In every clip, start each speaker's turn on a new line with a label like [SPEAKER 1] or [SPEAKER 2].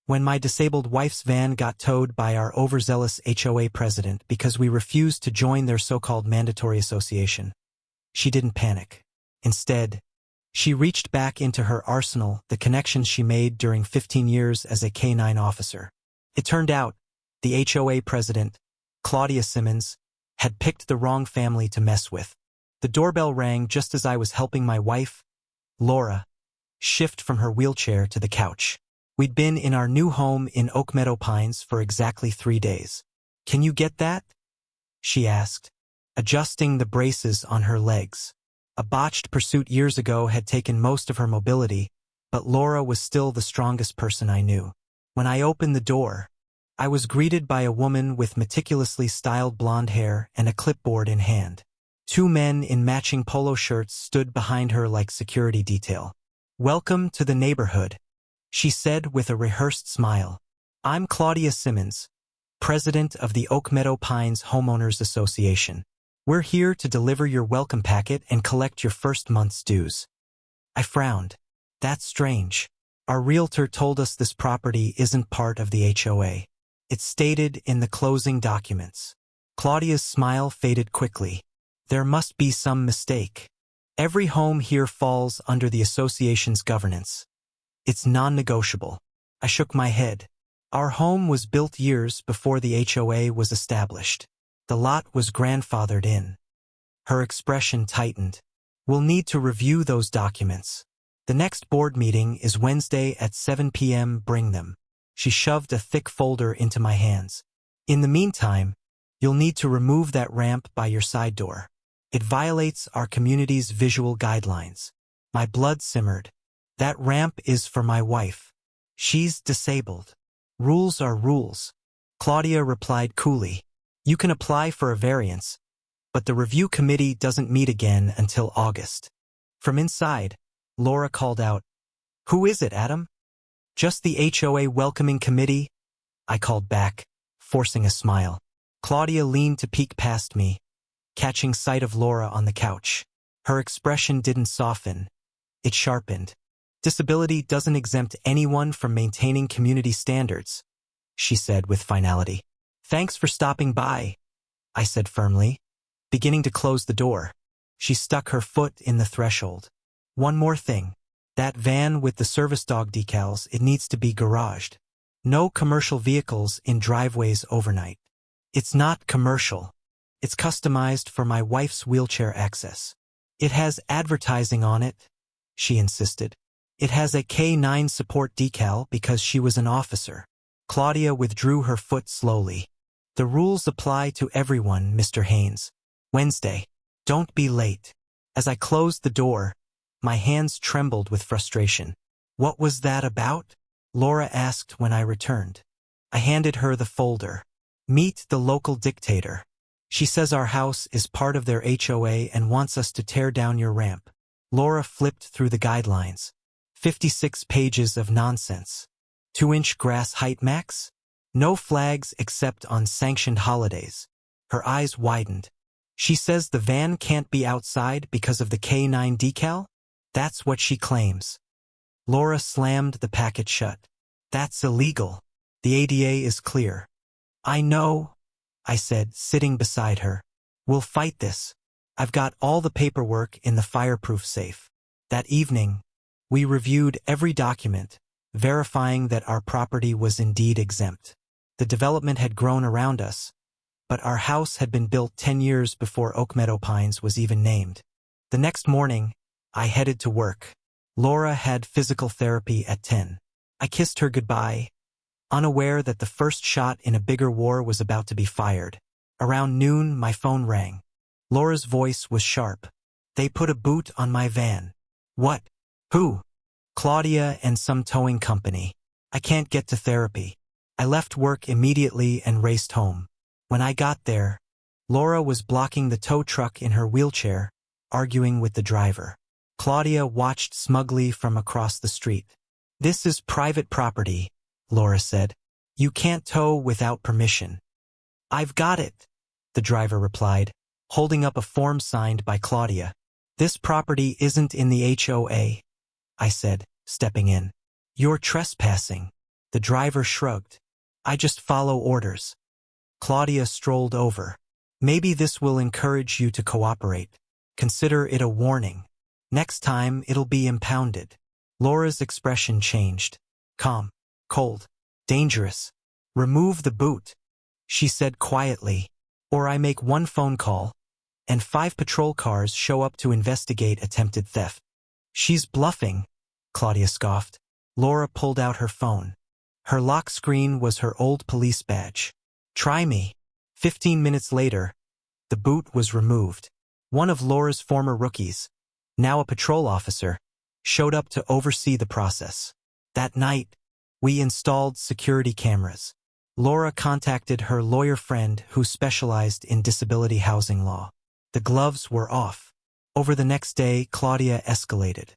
[SPEAKER 1] when my disabled wife's van got towed by our overzealous HOA president because we refused to join their so-called mandatory association. She didn't panic. Instead, she reached back into her arsenal, the connections she made during 15 years as a K-9 officer. It turned out, the HOA president, Claudia Simmons, had picked the wrong family to mess with. The doorbell rang just as I was helping my wife, Laura, shift from her wheelchair to the couch. We'd been in our new home in Oak Meadow Pines for exactly 3 days. "Can you get that?" she asked, adjusting the braces on her legs. A botched pursuit years ago had taken most of her mobility, but Laura was still the strongest person I knew. When I opened the door, I was greeted by a woman with meticulously styled blonde hair and a clipboard in hand. 2 men in matching polo shirts stood behind her like security detail. "Welcome to the neighborhood," she said with a rehearsed smile. "I'm Claudia Simmons, president of the Oak Meadow Pines Homeowners Association. We're here to deliver your welcome packet and collect your first month's dues." I frowned. That's strange. Our realtor told us this property isn't part of the HOA. It's stated in the closing documents. Claudia's smile faded quickly. There must be some mistake. Every home here falls under the association's governance. It's non-negotiable. I shook my head. Our home was built years before the HOA was established. The lot was grandfathered in. Her expression tightened. "We'll need to review those documents. The next board meeting is Wednesday at 7 p.m. Bring them." She shoved a thick folder into my hands. "In the meantime, you'll need to remove that ramp by your side door. It violates our community's visual guidelines." My blood simmered. That ramp is for my wife. She's disabled. Rules are rules. Claudia replied coolly. "You can apply for a variance, but the review committee doesn't meet again until August." From inside, Laura called out, "Who is it, Adam?" "Just the HOA welcoming committee," I called back, forcing a smile. Claudia leaned to peek past me, catching sight of Laura on the couch. Her expression didn't soften. It sharpened. "Disability doesn't exempt anyone from maintaining community standards," she said with finality. "Thanks for stopping by," I said firmly, beginning to close the door. She stuck her foot in the threshold. "One more thing. That van with the service dog decals, it needs to be garaged. No commercial vehicles in driveways overnight." "It's not commercial. It's customized for my wife's wheelchair access. It has advertising on it," she insisted. "It has a K-9 support decal because she was an officer." Claudia withdrew her foot slowly. "The rules apply to everyone, Mr. Haynes. Wednesday. Don't be late." As I closed the door, my hands trembled with frustration. "What was that about?" Laura asked when I returned. I handed her the folder. "Meet the local dictator. She says our house is part of their HOA and wants us to tear down your ramp." Laura flipped through the guidelines. 56 pages of nonsense. 2-inch grass height max? No flags except on sanctioned holidays. Her eyes widened. "She says the van can't be outside because of the K-9 decal? That's what she claims." Laura slammed the packet shut. "That's illegal. The ADA is clear." "I know," I said, sitting beside her. "We'll fight this. I've got all the paperwork in the fireproof safe." That evening, we reviewed every document, verifying that our property was indeed exempt. The development had grown around us, but our house had been built 10 years before Oak Meadow Pines was even named. The next morning, I headed to work. Laura had physical therapy at 10. I kissed her goodbye, unaware that the first shot in a bigger war was about to be fired. Around noon, my phone rang. Laura's voice was sharp. "They put a boot on my van." "What? Who?" "Claudia and some towing company. I can't get to therapy." I left work immediately and raced home. When I got there, Laura was blocking the tow truck in her wheelchair, arguing with the driver. Claudia watched smugly from across the street. "This is private property," Laura said. "You can't tow without permission." "I've got it," the driver replied, holding up a form signed by Claudia. "This property isn't in the HOA," I said, stepping in. "You're trespassing." The driver shrugged. I just follow orders. Claudia strolled over. Maybe this will encourage you to cooperate. Consider it a warning. Next time, it'll be impounded. Laura's expression changed. Calm, cold, dangerous. Remove the boot, she said quietly, or I make one phone call, and 5 patrol cars show up to investigate attempted theft. She's bluffing, Claudia scoffed. Laura pulled out her phone. Her lock screen was her old police badge. Try me. 15 minutes later, the boot was removed. One of Laura's former rookies, now a patrol officer, showed up to oversee the process. That night, we installed security cameras. Laura contacted her lawyer friend who specialized in disability housing law. The gloves were off. Over the next day, Claudia escalated.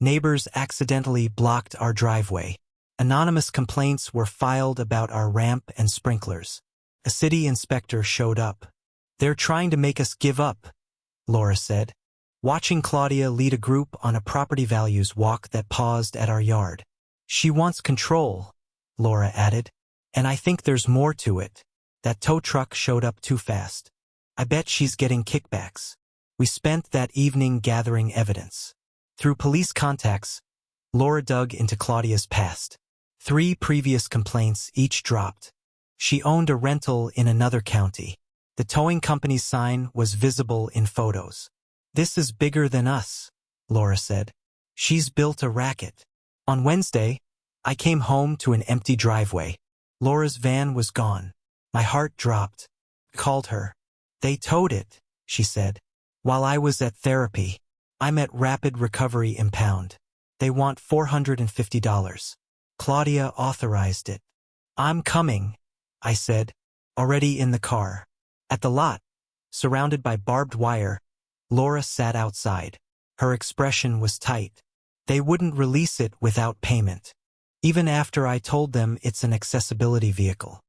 [SPEAKER 1] Neighbors accidentally blocked our driveway. Anonymous complaints were filed about our ramp and sprinklers. A city inspector showed up. They're trying to make us give up, Laura said, watching Claudia lead a group on a property values walk that paused at our yard. She wants control, Laura added, and I think there's more to it. That tow truck showed up too fast. I bet she's getting kickbacks. We spent that evening gathering evidence. Through police contacts, Laura dug into Claudia's past. 3 previous complaints, each dropped. She owned a rental in another county. The towing company's sign was visible in photos. This is bigger than us, Laura said. She's built a racket. On Wednesday, I came home to an empty driveway. Laura's van was gone. My heart dropped. I called her. They towed it, she said. While I was at therapy, I'm at Rapid Recovery Impound. They want $450. Claudia authorized it. I'm coming, I said, already in the car. At the lot, surrounded by barbed wire, Laura sat outside. Her expression was tight. They wouldn't release it without payment. Even after I told them it's an accessibility vehicle.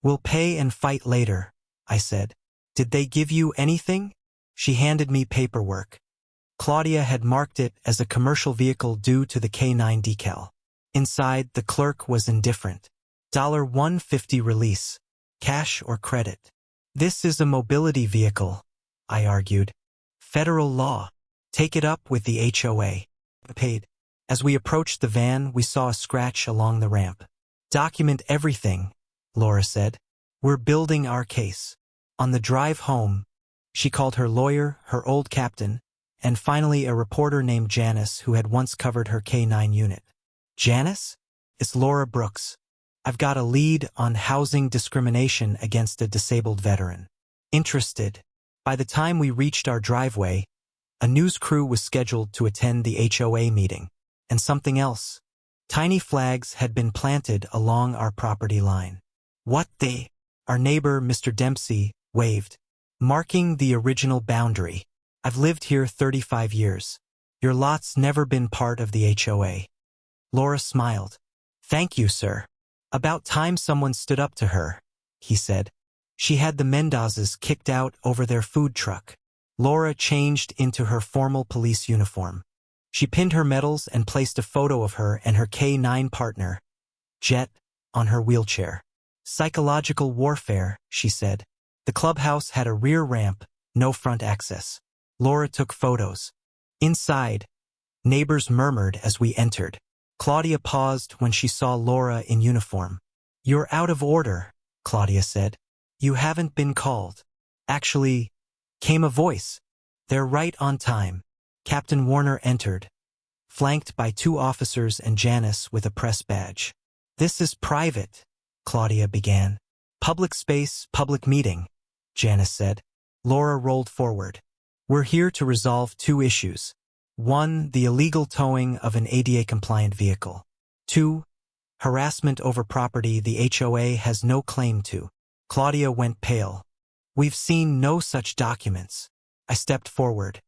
[SPEAKER 1] We'll pay and fight later, I said. Did they give you anything? She handed me paperwork. Claudia had marked it as a commercial vehicle due to the K9 decal. Inside, the clerk was indifferent. $150 release. Cash or credit. This is a mobility vehicle, I argued. Federal law. Take it up with the HOA. Paid. As we approached the van, we saw a scratch along the ramp. Document everything, Laura said. We're building our case. On the drive home, she called her lawyer, her old captain, and finally a reporter named Janice who had once covered her K9 unit. Janice? It's Laura Brooks. I've got a lead on housing discrimination against a disabled veteran. Interested. By the time we reached our driveway, a news crew was scheduled to attend the HOA meeting. And something else. Tiny flags had been planted along our property line. What they? Our neighbor, Mr. Dempsey, waved, marking the original boundary. I've lived here 35 years. Your lot's never been part of the HOA. Laura smiled. Thank you, sir. About time someone stood up to her, he said. She had the Mendozes kicked out over their food truck. Laura changed into her formal police uniform. She pinned her medals and placed a photo of her and her K9 partner, Jet, on her wheelchair. Psychological warfare, she said. The clubhouse had a rear ramp, no front access. Laura took photos. Inside, neighbors murmured as we entered. Claudia paused when she saw Laura in uniform. You're out of order, Claudia said. You haven't been called. Actually, came a voice. They're right on time. Captain Warner entered, flanked by 2 officers and Janice with a press badge. This is private, Claudia began. Public space, public meeting, Janice said. Laura rolled forward. We're here to resolve 2 issues. 1, the illegal towing of an ADA-compliant vehicle. 2, harassment over property the HOA has no claim to. Claudia went pale. We've seen no such documents. I stepped forward.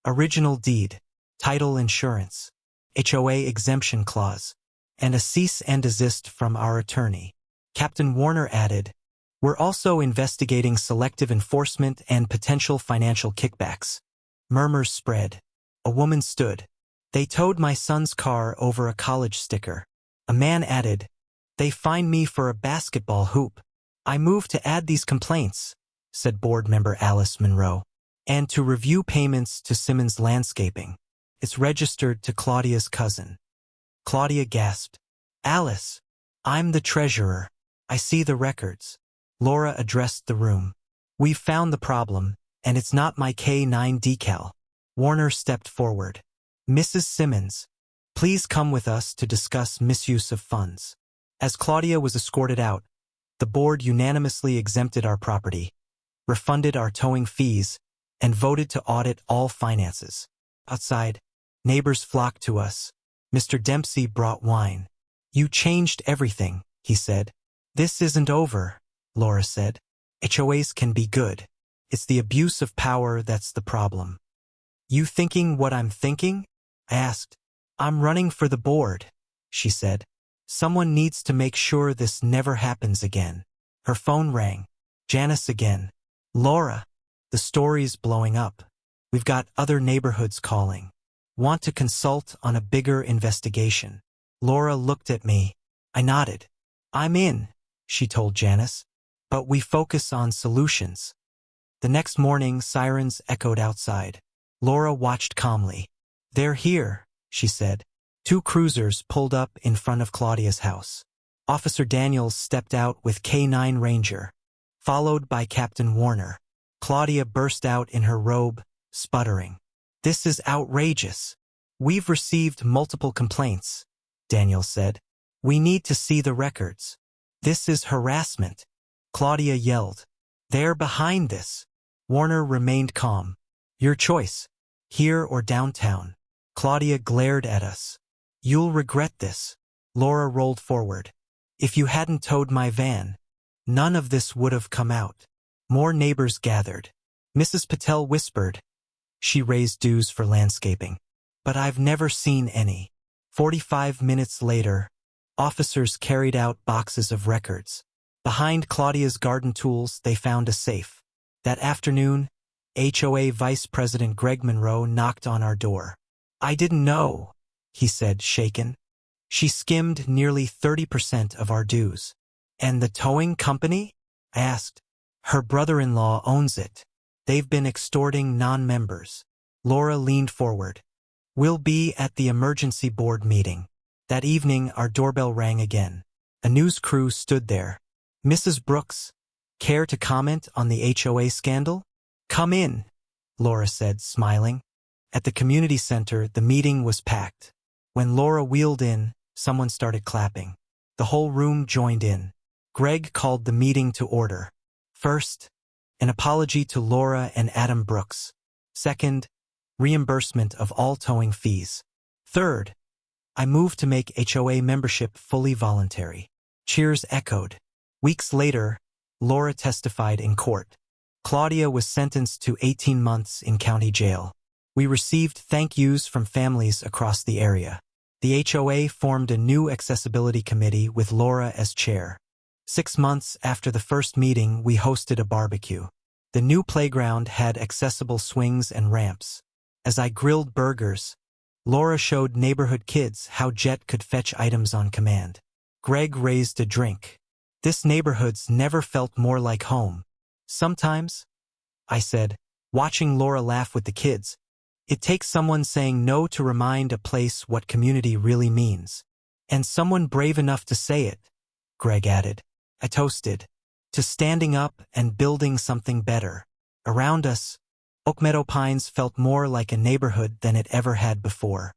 [SPEAKER 1] Original deed, title insurance, HOA exemption clause, and a cease and desist from our attorney. Captain Warner added, we're also investigating selective enforcement and potential financial kickbacks. Murmurs spread. A woman stood. They towed my son's car over a college sticker. A man added, They fined me for a basketball hoop. I moved to add these complaints, said board member Alice Monroe, and to review payments to Simmons Landscaping. It's registered to Claudia's cousin. Claudia gasped. Alice, I'm the treasurer. I see the records. Laura addressed the room. We've found the problem, and it's not my K9 decal. Warner stepped forward. Mrs. Simmons, please come with us to discuss misuse of funds. As Claudia was escorted out, the board unanimously exempted our property, refunded our towing fees, and voted to audit all finances. Outside, neighbors flocked to us. Mr. Dempsey brought wine. You changed everything, he said. This isn't over, Laura said. HOAs can be good. It's the abuse of power that's the problem. You thinking what I'm thinking? I asked. I'm running for the board, she said. Someone needs to make sure this never happens again. Her phone rang. Janice again. Laura, the story's blowing up. We've got other neighborhoods calling. Want to consult on a bigger investigation. Laura looked at me. I nodded. I'm in, she told Janice. But we focus on solutions. The next morning, sirens echoed outside. Laura watched calmly. They're here, she said. 2 cruisers pulled up in front of Claudia's house. Officer Daniels stepped out with K9 Ranger, followed by Captain Warner. Claudia burst out in her robe, sputtering. This is outrageous. We've received multiple complaints, Daniels said. We need to see the records. This is harassment. Claudia yelled. They're behind this. Warner remained calm. Your choice, here or downtown. Claudia glared at us. You'll regret this. Laura rolled forward. If you hadn't towed my van, none of this would have come out. More neighbors gathered. Mrs. Patel whispered. She raised dues for landscaping. But I've never seen any. 45 minutes later, officers carried out boxes of records. Behind Claudia's garden tools, they found a safe. That afternoon, HOA Vice President Greg Monroe knocked on our door. I didn't know, he said, shaken. She skimmed nearly 30% of our dues. And the towing company? I asked. Her brother-in-law owns it. They've been extorting non-members. Laura leaned forward. We'll be at the emergency board meeting. That evening, our doorbell rang again. A news crew stood there. Mrs. Brooks, care to comment on the HOA scandal? Come in, Laura said, smiling. At the community center, the meeting was packed. When Laura wheeled in, someone started clapping. The whole room joined in. Greg called the meeting to order. First, an apology to Laura and Adam Brooks. Second, reimbursement of all towing fees. Third, I moved to make HOA membership fully voluntary. Cheers echoed. Weeks later, Laura testified in court. Claudia was sentenced to 18 months in county jail. We received thank yous from families across the area. The HOA formed a new accessibility committee with Laura as chair. 6 months after the first meeting, we hosted a barbecue. The new playground had accessible swings and ramps. As I grilled burgers, Laura showed neighborhood kids how Jet could fetch items on command. Greg raised a drink. This neighborhood's never felt more like home. Sometimes, I said, watching Laura laugh with the kids, it takes someone saying no to remind a place what community really means. And someone brave enough to say it, Greg added. I toasted. To standing up and building something better. Around us, Oak Meadow Pines felt more like a neighborhood than it ever had before.